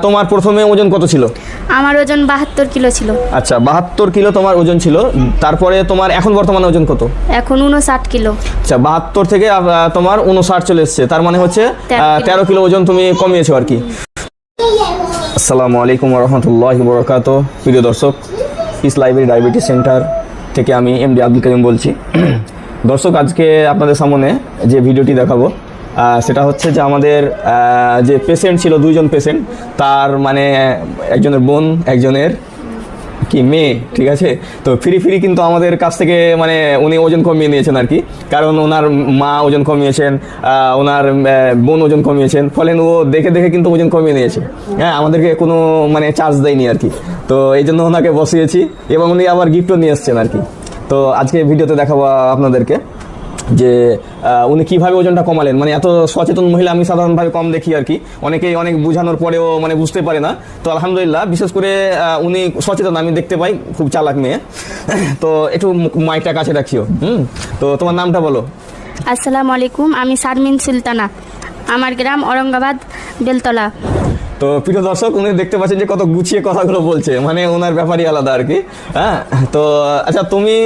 তোমার প্রথমে ওজন কত ছিল? আমার ওজন 72 কিলো ছিল। আচ্ছা, 72 কিলো তোমার ওজন ছিল। তারপরে তোমার এখন বর্তমানে ওজন কত? এখন 59 কিলো। আচ্ছা, 72 থেকে তোমার 59 চলে এসেছে, তার মানে হচ্ছে 13 কিলো ওজন তুমি কমিয়েছো আর কি। আসসালামু আলাইকুম ওয়া রাহমাতুল্লাহি ওয়া বারাকাতুহু। প্রিয় দর্শক, পিস লাইব্রেরি ডায়াবেটিস সেন্টার থেকে আমি এমডি আব্দুল করিম বলছি। দর্শক, আজকে আপনাদের সামনে যে ভিডিওটি দেখাবো সেটা হচ্ছে যে আমাদের যে পেশেন্ট ছিল, দুইজন পেশেন্ট, তার মানে একজনের বোন, একজনের কি মেয়ে, ঠিক আছে। তো ফ্রি কিন্তু আমাদের কাছ থেকে মানে উনি ওজন কমিয়ে নিয়েছেন আর কি, কারণ ওনার মা ওজন কমিয়েছেন, ওনার বোন ওজন কমিয়েছেন, ফলে ও দেখে দেখে কিন্তু ওজন কমিয়ে নিয়েছে। হ্যাঁ, আমাদেরকে কোনো মানে চার্জ দেয়নি আর কি। তো এই জন্য ওনাকে বসিয়েছি এবং উনি আবার গিফটও নিয়ে এসছেন আর কি। তো আজকে ভিডিওতে দেখাবো আপনাদেরকে যে উনি কীভাবে ওজনটা কমালেন। মানে এত সচেতন মহিলা আমি সাধারণভাবে কম দেখি আর কি, অনেকেই অনেক বোঝানোর পরেও মানে বুঝতে পারে না। তো আলহামদুলিল্লাহ, বিশেষ করে উনি সচেতন আমি দেখতে পাই, খুব চালাক মেয়ে। তো একটু মাইকটা কাছে রাখিও। তো তোমার নামটা বলো। আসসালামু আলাইকুম, আমি শারমিন সুলতানা, আমার গ্রাম ঔরঙ্গাবাদ বেলতলা। তো প্রিয় দর্শক, উনি দেখতে পাচ্ছেন যে কত গুছিয়ে কথাগুলো বলছে, মানে ওনার ব্যাপারই আলাদা আর কি। হ্যাঁ, তো আচ্ছা, তুমি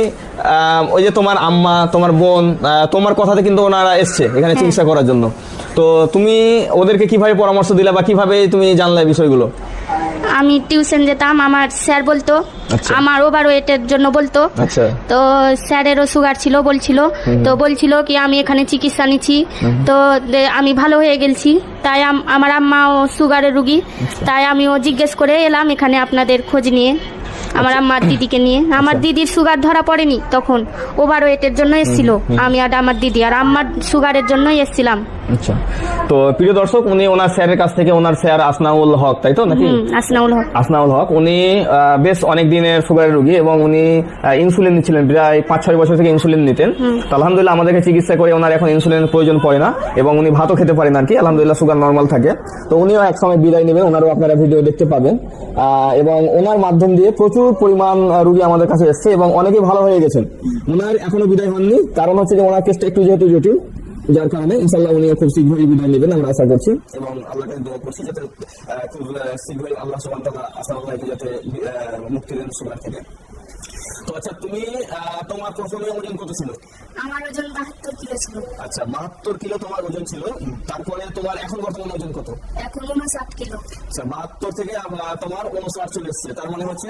ওই যে তোমার আম্মা, তোমার বোন, তোমার কথাতে কিন্তু ওনারা এসছে এখানে চিকিৎসা করার জন্য। তো তুমি ওদেরকে কিভাবে পরামর্শ দিলা বা কিভাবে তুমি জানলে বিষয়গুলো? আমি টিউশন যেতাম, আমার স্যার বলতো, আমার ওভারওয়েটের জন্য বলতো। আচ্ছা। তো স্যারেরও সুগার ছিল, তো বলছিল কি আমি এখানে চিকিৎসা নিচ্ছি, তো আমি ভালো হয়ে গেছি। তাই আমার আম্মাও সুগারের রুগী, তাই আমিও জিজ্ঞেস করে এলাম এখানে আপনাদের খোঁজ নিয়ে, আমার আম্মার দিদিকে নিয়ে। আমার দিদির সুগার ধরা পড়েনি তখন, ওভারওয়েটের জন্য এসেছিল। আমি আর আমার দিদি আর আম্মার সুগারের জন্যই এসেছিলাম। আচ্ছা, তো প্রিয় দর্শক, উনি ওনার স্যারের কাছ থেকে, ওনার স্যার আসনাউল হক, তাই তো নাকি? আসনাউল হক, উনি বেশ অনেক দিনের সুগারের রোগী এবং উনি ইনসুলিন নিচ্ছিলেন, প্রায় 5-6 বছর থেকে ইনসুলিন নিতেন। তো আলহামদুলিল্লাহ আমাদেরকে চিকিৎসা করে ওনার এখন ইনসুলিনের প্রয়োজন পড়ে না এবং উনি ভাতও খেতে পারেন আর কি। আলহামদুলিল্লাহ সুগার নর্মাল থাকে। তো উনিও এক সময় বিদায় নেবেন, ওনারও আপনারা ভিডিও দেখতে পাবেন। এবং ওনার মাধ্যম দিয়ে প্রচুর পরিমাণ রোগী আমাদের কাছে এসছে এবং অনেকেই ভালো হয়ে গেছেন। ওনার এখনো বিদায় হননি, কারণ হচ্ছে যে ওনার কেসটা একটু যেহেতু জটিল, যার কারণে ইনশাআল্লাহ উনিও খুব শীঘ্রই বিদায় নেবেন আমরা আশা করছি এবং আল্লাহকে দোয়া করছি যাতে খুব শীঘ্রই আল্লাহ সুবহানাহু ওয়া তাআলা আসাল্লাহকে যাতে মুক্তি দেন সুগার থেকে। তো আচ্ছা, তুমি তোমার প্রথমে ওজন কত ছিল? আমার ওজন 72 কিলো ছিল। আচ্ছা, 72 কিলো তোমার ওজন ছিল। তারপরে তোমার এখন বর্তমানে ওজন কত? এখন 59 কিলো। আচ্ছা, 72 থেকে তোমার 59 চলে এসেছে, তার মানে হচ্ছে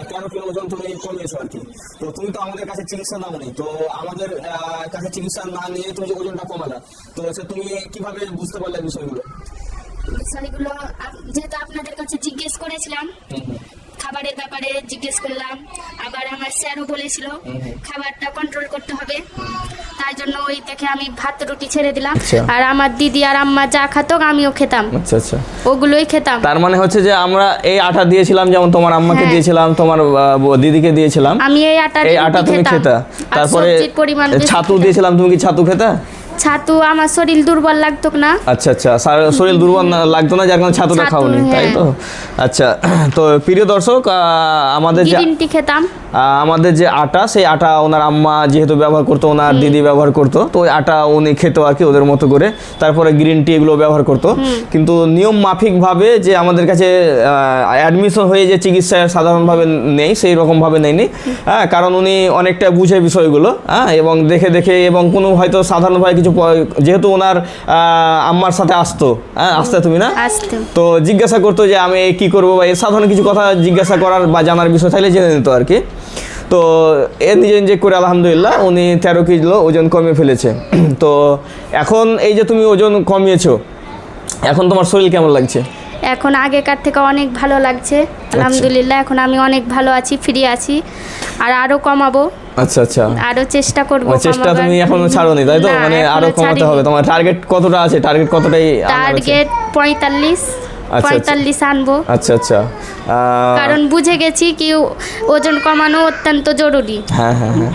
13 কিলো ওজন তুমি কমিয়েছো আর কি। তো তুমি তো আমাদের কাছে চিকিৎসা নাও নি, তো আমাদের কাছে চিকিৎসা না নিয়ে তুমি যে ওজনটা কমালা, তো তুমি কিভাবে বুঝতে পারলে বিষয়গুলো? যেহেতু আপনাদের কাছে জিজ্ঞেস করেছিলাম, খাবারের ব্যাপারে জিজ্ঞেস করলাম, আবার আমার স্যারও বলেছিল খাবারটা কন্ট্রোল করতে হবে, তাই জন্য ওই থেকে আমি ভাত রুটি ছেড়ে দিলাম। আর আমার দিদি আর আম্মা যা খেত আমিও খেতাম। আচ্ছা আচ্ছা, ওগুলোই খেতাম। তার মানে হচ্ছে যে আমরা এই আটা দিয়েছিলাম, যেমন তোমার আম্মাকে দিয়েছিলাম, তোমার দিদিকে দিয়েছিলাম, আমি এই আটা তুমি খেতা। তারপরে ছাতু দিয়েছিলাম, তুমি কি ছাতু খেতা? ছাতু আমার শরীর দুর্বল লাগতো না। আচ্ছা আচ্ছা, শরীর দুর্বল লাগতো না, যার কারণে ছাতুটা খাওনি, তাই তো? আচ্ছা, তো প্রিয় দর্শক, আমাদের যে আটা, সেই আটা ওনার আম্মা যেহেতু ব্যবহার করতো, ওনার দিদি ব্যবহার করতো, তো ওই আটা উনি খেতো আর কি ওদের মতো করে। তারপরে গ্রিন টি এগুলো ব্যবহার করতো, কিন্তু নিয়ম মাফিকভাবে যে আমাদের কাছে অ্যাডমিশন হয়ে যে চিকিৎসা সাধারণভাবে নেই, সেই রকমভাবে নেয়নি। হ্যাঁ, কারণ উনি অনেকটা বুঝে বিষয়গুলো, হ্যাঁ, এবং দেখে দেখে এবং কোনো হয়তো সাধারণভাবে কিছু, যেহেতু ওনার আম্মার সাথে আসতো, হ্যাঁ আসতে তুমি না, তো জিজ্ঞাসা করতো যে আমি কি করবো, বা সাধারণ কিছু কথা জিজ্ঞাসা করার বা জানার বিষয় থাকলে জেনে নিত আর কি। তো নিজে নিজে করে আলহামদুলিল্লাহ উনি 13 কিলো ওজন কমিয়ে ফেলেছে। তো এখন এই যে তুমি ওজন কমিয়েছো, এখন তোমার শরীর কেমন লাগছে? এখন আগেকার থেকে অনেক ভালো লাগছে আলহামদুলিল্লাহ। এখন আমি অনেক ভালো আছি, ফ্রি আছি, আর আরো কমাবো। আচ্ছা আচ্ছা, আরো চেষ্টা করব। চেষ্টা তুমি এখনো ছাড়োনি, তাই তো? মানে আরো কমাতে হবে। তোমার টার্গেট কতটা আছে? টার্গেট 45 আনবো। আচ্ছা আচ্ছা, কারণ বুঝে গেছি কি ওজন কমানো অত্যন্ত জরুরি। হ্যাঁ হ্যাঁ হ্যাঁ,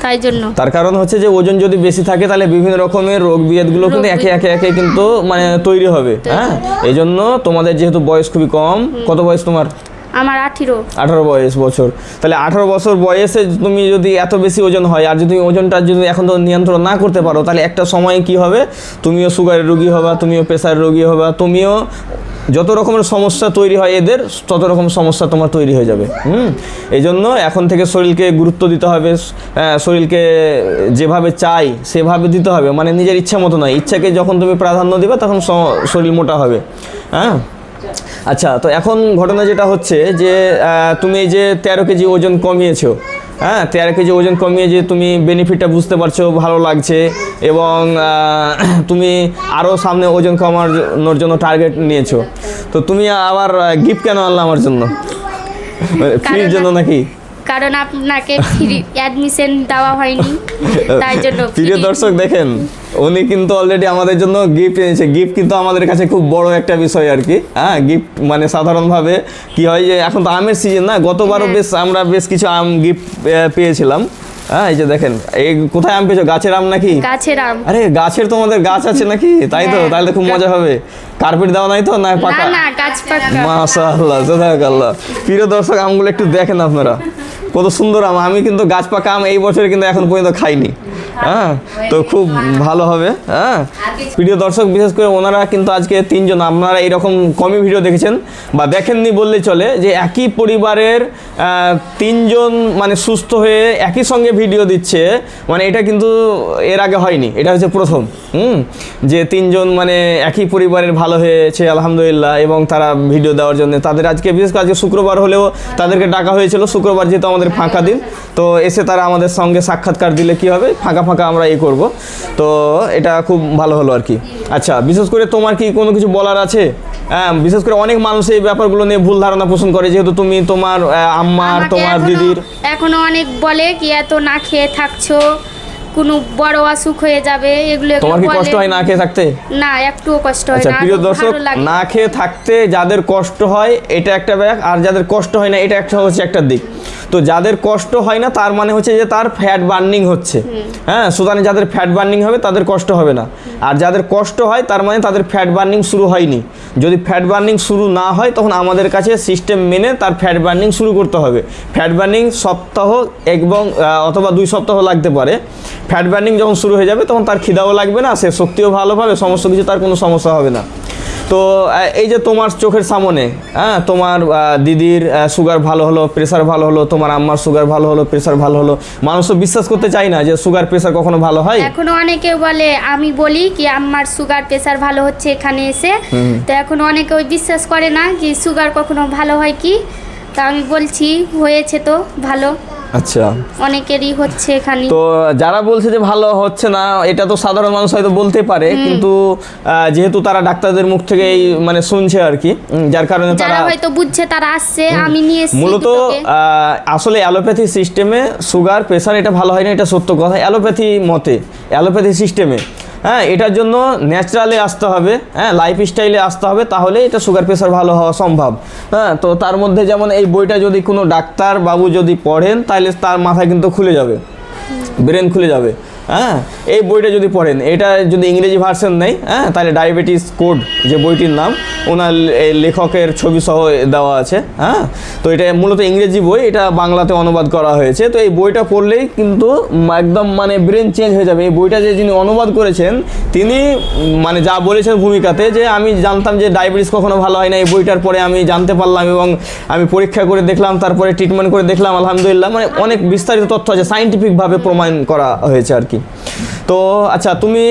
তাই জন্য। তার কারণ হচ্ছে যে ওজন যদি বেশি থাকে তাহলে বিভিন্ন রকমের রোগ বিয়াদগুলো কিন্তু একে কিন্তু মানে তৈরি হবে। হ্যাঁ, এই জন্য তোমাদের যেহেতু বয়স খুবই কম, কত বয়স তোমার? আমার 18। 18 বছর। তাহলে 18 বছর বয়সে তুমি যদি এত বেশি ওজন হয়, আর যদি ওজনটা যদি এখন তো নিয়ন্ত্রণ না করতে পারো, তাহলে একটা সময় কি হবে, তুমিও সুগারের রোগী হবা, তুমিও প্রেসারের রোগী হবা, তুমিও যত রকমের সমস্যা তৈরি হয় এদের, তত রকম সমস্যা তোমার তৈরি হয়ে যাবে। এই জন্য এখন থেকে শরীরকে গুরুত্ব দিতে হবে, শরীরকে যেভাবে চাই সেভাবে দিতে হবে, মানে নিজের ইচ্ছা মতো নয়। ইচ্ছাকে যখন তুমি প্রাধান্য দিবে তখন শরীর মোটা হবে। হ্যাঁ, আচ্ছা, তো এখন ঘটনা যেটা হচ্ছে যে তুমি এই যে 13 কেজি ওজন কমিয়েছো, হ্যাঁ 13 কেজি ওজন কমিয়ে যে তুমি বেনিফিটটা বুঝতে পারছো, ভালো লাগছে, এবং তুমি আরও সামনে ওজন কমানোর জন্য টার্গেট নিয়েছো। তো তুমি আবার গিফট কেন আনলে আমার জন্য, ফ্রির জন্য নাকি? কারণ আপনাকে ফ্রি অ্যাডমিশন দেওয়া হয়নি, তাই জন্য। প্রিয় দর্শক দেখেন, উনি কিন্তু অলরেডি আমাদের জন্য গিফট এনেছে। গিফট কিন্তু আমাদের কাছে খুব বড় একটা বিষয় আর কি। হ্যাঁ, গিফট মানে সাধারণভাবে কি হয় যে এখন তো আমের সিজন না, গতবারও আমরা বেশ কিছু আম গিফট পেয়েছিলাম। হ্যাঁ, এই যে দেখেন, এই কোথায় আম পেয়েছো? গাছের আম নাকি? গাছের আম। আরে গাছের তোমাদের গাছ আছে নাকি? তাই তো, তাহলে তো খুব মজা হবে। কার্পেট দেওয়া নাই তো, না পাকা? না, গাছ পাকা। মাশাআল্লাহ, জাযাকাল্লাহ। প্রিয় দর্শক, আমগুলো একটু দেখেন আপনারা, কত সুন্দর আম। আমি কিন্তু গাছ পাকা আম এই বছরে কিন্তু এখন পর্যন্ত খাইনি। হ্যাঁ, তো খুব ভালো হবে। হ্যাঁ, প্রিয় দর্শক, বিশেষ করে ওনারা কিন্তু আজকে 3 জন, আপনারা এইরকম কমই ভিডিও দেখেছেন বা দেখেননি বললেই চলে, যে একই পরিবারের 3 জন মানে সুস্থ হয়ে একই সঙ্গে ভিডিও দিচ্ছে, মানে এটা কিন্তু এর আগে হয়নি, এটা হচ্ছে প্রথম। যে 3 জন মানে একই পরিবারের ভালো হয়েছে আলহামদুলিল্লাহ, এবং তারা ভিডিও দেওয়ার জন্য তাদের আজকে, বিশেষ করে আজকে শুক্রবার হলেও তাদেরকে ডাকা হয়েছিল। শুক্রবার যেহেতু আমাদের ফাঁকা দিন, তো এসে তারা আমাদের সঙ্গে সাক্ষাৎকার দিলে কি হবে, ফাঁকা আমরা করব। তো এটা খুব ভালো হলো আর কি। আচ্ছা, বিশেষ করে তোমার কি কোনো কিছু বলার আছে? হ্যাঁ, বিশেষ করে অনেক মানুষ এই ব্যাপারগুলো নিয়ে ভুল ধারণা পোষণ করে, যেহেতু তুমি তোমার আম্মার, তোমার দিদির এখনো অনেক বলে কি এত না খেয়ে থাকছো, কোনো বড় অসুখ হয়ে যাবে, এগুলো তোমার কি কষ্ট হয় না খেয়ে থাকতে? না, একটুও কষ্ট হয় না। আচ্ছা প্রিয় দর্শক, না খেয়ে থাকতে যাদের কষ্ট হয় এটা একটা ব্যাপার, আর যাদের কষ্ট হয় না এটা হচ্ছে একটা দিক। তো যাদের কষ্ট হয় না তার মানে হচ্ছে যে তার ফ্যাট বার্নিং হচ্ছে। হ্যাঁ, সুতরাং যাদের ফ্যাট বার্নিং হবে তাদের কষ্ট হবে না, আর যাদের কষ্ট হয় তার মানে তাদের ফ্যাট বার্নিং শুরু হয়নি। যদি ফ্যাট বার্নিং শুরু না হয় তখন আমাদের কাছে সিস্টেম মেনে তার ফ্যাট বার্নিং শুরু করতে হবে। ফ্যাট বার্নিং সপ্তাহ এবং অথবা 2 সপ্তাহ লাগতে পারে। ফ্যাট বার্নিং যখন শুরু হয়ে যাবে তখন তার খিদাও লাগবে না, সে শক্তিও ভালো পাবে, সমস্ত কিছু তার কোনো সমস্যা হবে না। তো এই যে তোমার চোখের সামনে, হ্যাঁ, তোমার দিদির সুগার ভালো হলো, প্রেসার ভালো হলো, তোমার আম্মার সুগার ভালো হলো, প্রেসার ভালো হলো, মানুষ তো বিশ্বাস করতে চায় না যে সুগার প্রেসার কখনো ভালো হয়। এখনো অনেকে বলে, আমি বলি কি আম্মার সুগার প্রেসার ভালো হচ্ছে এখানে এসে, তো এখনো অনেকে ওই বিশ্বাস করে না যে সুগার কখনো ভালো হয় কি। তা আমি বলছি হয়েছে তো ভালো। আচ্ছা, অনেকেরই হচ্ছে এখানে। তো যারা বলছে যে ভালো হচ্ছে না, এটা তো সাধারণ মানুষ হয়তো বলতে পারে, কিন্তু যেহেতু তারা ডাক্তারদের মুখ থেকে এই মানে শুনছে আর কি, যার কারণে তারা হয়তো বুঝছে, তারা আসছে, আমি নিয়ে এসেছি। মূলত আসলে অ্যালোপ্যাথি সিস্টেমে সুগার প্রেসার এটা ভালো হয় না, এটা সত্য কথা। অ্যালোপ্যাথি মতে, অ্যালোপ্যাথি সিস্টেমে, হ্যাঁ, এটার জন্য ন্যাচারালি আসতে হবে, হ্যাঁ, লাইফস্টাইলে আসতে হবে, তাহলে এটা সুগার প্রেসার ভালো হওয়া সম্ভব। হ্যাঁ, তো তার মধ্যে যেমন এই বইটা যদি কোনো ডাক্তার বাবু যদি পড়েন তাহলে তার মাথা কিন্তু খুলে যাবে, ব্রেন খুলে যাবে। হ্যাঁ, এই বইটা যদি পড়েন, এটা যদি ইংরেজি ভার্সন নেই, হ্যাঁ, তাহলে ডায়াবেটিস কোড যে বইটির নাম, ওনার লেখকের ছবি সহ দেওয়া আছে। হ্যাঁ, তো এটা মূলত ইংরেজি বই, এটা বাংলাতে অনুবাদ করা হয়েছে। তো এই বইটা পড়লেই কিন্তু একদম মানে ব্রেন চেঞ্জ হয়ে যাবে। এই বইটা যে যিনি অনুবাদ করেছেন তিনি মানে যা বলেছেন ভূমিকাতে, যে আমি জানতাম যে ডায়াবেটিস কখনো ভালো হয় না, এই বইটার পরে আমি জানতে পারলাম এবং আমি পরীক্ষা করে দেখলাম, তারপরে ট্রিটমেন্ট করে দেখলাম আলহামদুলিল্লাহ, মানে অনেক বিস্তারিত তথ্য আছে, সাইন্টিফিকভাবে প্রমাণ করা হয়েছে আর কি। তো আচ্ছা, তুমি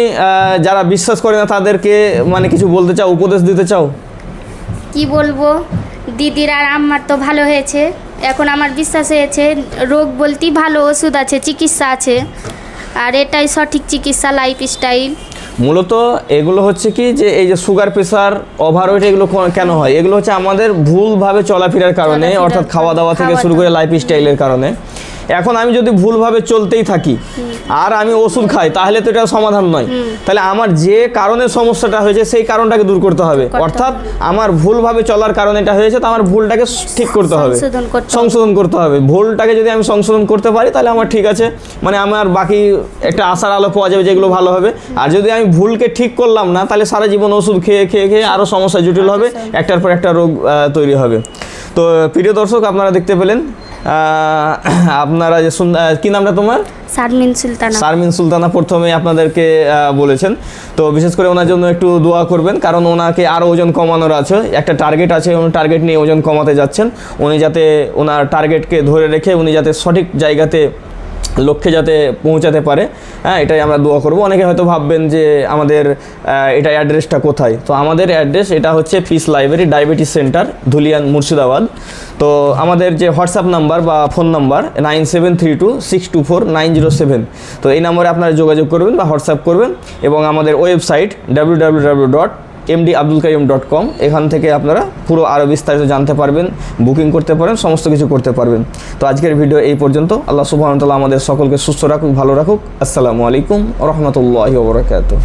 যারা বিশ্বাস করে না তাদেরকে মানে কিছু বলতে চাও, উপদেশ দিতে চাও? কি বলবো, দিদির আর আম্মার তো ভালো হয়েছে, এখন আমার বিশ্বাস হয়েছে। রোগ বলতেই ভালো ওষুধ আছে, চিকিৎসা আছে, আর এটাই সঠিক চিকিৎসা, লাইফস্টাইল। মূলত এগুলো হচ্ছে কি, যে এই যে সুগার প্রেসার ওভারওয়েট এগুলো কেন হয়, এগুলো হচ্ছে আমাদের ভুলভাবে চলাফেরার কারণে, অর্থাৎ খাওয়া দাওয়া থেকে শুরু করে লাইফস্টাইলের কারণে। এখন আমি যদি ভুলভাবে চলতেই থাকি আর আমি ওষুধ খাই, তাহলে তো এটা সমাধান নয়। তাহলে আমার যে কারণে সমস্যাটা হয়েছে সেই কারণটাকে দূর করতে হবে, অর্থাৎ আমার ভুলভাবে চলার কারণে এটা হয়েছে, তো আমার ভুলটাকে ঠিক করতে হবে, সংশোধন করতে হবে। ভুলটাকে যদি আমি সংশোধন করতে পারি তাহলে আমার ঠিক আছে, মানে আমার বাকি একটা আশার আলো পাওয়া যাবে, যেগুলো ভালো হবে। আর যদি আমি ভুলকে ঠিক করলাম না, তাহলে সারা জীবন ওষুধ খেয়ে খেয়ে খেয়ে আরও সমস্যা জটিল হবে, একটার পর একটা রোগ তৈরি হবে। তো প্রিয় দর্শক আপনারা দেখতে পেলেন, আপনারা যে কি নামটা তোমার? শারমিন সুলতানা প্রথমে আপনাদেরকে বলেছেন। তো বিশেষ করে ওনার জন্য একটু দোয়া করবেন, কারণ ওনাকে আরও ওজন কমানোর আছে, একটা টার্গেট আছে, এবং টার্গেট নিয়ে ওজন কমাতে যাচ্ছেন। উনি যাতে ওনার টার্গেটকে ধরে রেখে উনি যাতে সঠিক জায়গাতে লক্ষ্যে যাতে পৌঁছাতে পারে, হ্যাঁ, এটাই আমরা দোয়া করব। অনেকে হয়তো ভাববেন যে আমাদের এটা অ্যাড্রেসটা কোথায়। তো আমাদের অ্যাড্রেস এটা হচ্ছে piece library diabetes centre, Dhulian, Murshidabad. তো আমাদের যে হোয়াটসঅ্যাপ নাম্বার বা ফোন নাম্বার 9732624907, তো এই নম্বরে আপনারা যোগাযোগ করবেন বা হোয়াটসঅ্যাপ করবেন। এবং আমাদের ওয়েবসাইট www.mdabdulkarim.com, এখান থেকে আপনারা পুরো আরও বিস্তারিত জানতে পারবেন, বুকিং করতে পারেন, সমস্ত কিছু করতে পারবেন। তো আজকের ভিডিও এই পর্যন্ত। আল্লাহ সুবহানাহু ওয়া তাআলা আমাদের সকলকে সুস্থ রাখুক, ভালো রাখুক। আসসালামু আলাইকুম ওয়া রাহমাতুল্লাহি ওয়া বারাকাতুহু।